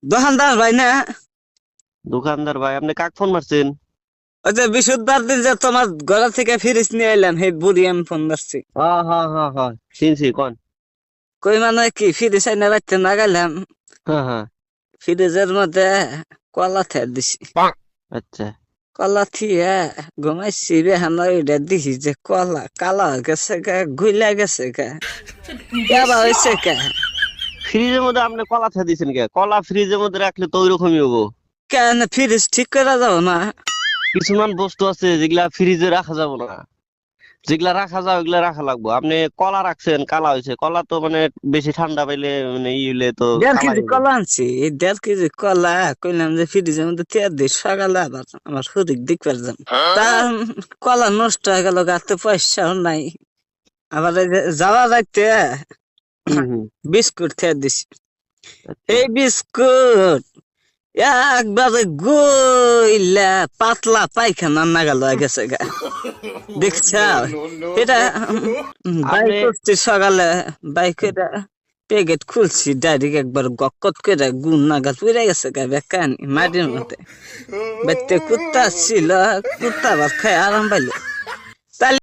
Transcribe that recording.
দোকানদার ভাই না? দোকানদার ভাই, আপনি কাক ফোন মারছেন? ওই যে বিশুদ্ধবার দিন যে তোমার ঘর থেকে ফিরিস নিয়ে এলাম, সেই বুড়ি আমি ফোন মারছি। হ্যাঁ হ্যাঁ হ্যাঁ হ্যাঁ, চিনছি কোন। কই মানে কি ফিরিস আইনা রাখতে না গেলাম, হ্যাঁ হ্যাঁ। ফ্রিজের মধ্যে কলা থে দিছি। আচ্ছা। কলা থিয়ে ঘুমাইছি রে হানা, ওইটা দিছি যে কলা কালা হয়ে গেছে গা, গুইলা গেছে গা, কেবা হয়েছে কে? ফ্রিজের মধ্যে আপনি কলা থা দিয়েছেন কে? কলা ফ্রিজের মধ্যে রাখলে তো ওইরকমই হবো। কেন ফ্রিজ ঠিক করে যাবো না? কিছুমান বস্তু আছে যেগুলা ফ্রিজে রাখা যাবে না, যেগুলা রাখা যায় ওগুলা রাখা লাগবো। আপনি কলা রাখছেন, কালা হয়েছে। কলা তো মানে বেশি ঠান্ডা পাইলে মানে ই হইলে তো 1.5 কেজি কালাই হবে। কলা আনছি, এই 1.5 কেজি কলা কইলাম যে ফ্রিজের মধ্যে তেল দিই, সকালে আবার আমার শরীর দেখবার যাম। তা কলা নষ্ট হয়ে গেল, গাতে পয়সাও নাই। আবার এই যে যাওয়া যাইতে হম হম। বিস্কুট খেয়ে দিছি। আচ্ছা। এই বিস্কুট একবারে গইলা পাতলা পায়খানা নাগাল হয়ে গেছে গা, দেখছ? এটা বাইক আপনি করছি সকালে, বাইকের প্যাকেট খুলছি, ডাইরেক্ট একবার গকত করে গুণ নাগাল পুড়ে গেছে গা, বেকানি মাটির মধ্যে। বাইতে কুত্তা ছিল, কুত্তা আবার খাই আরাম পাইলো।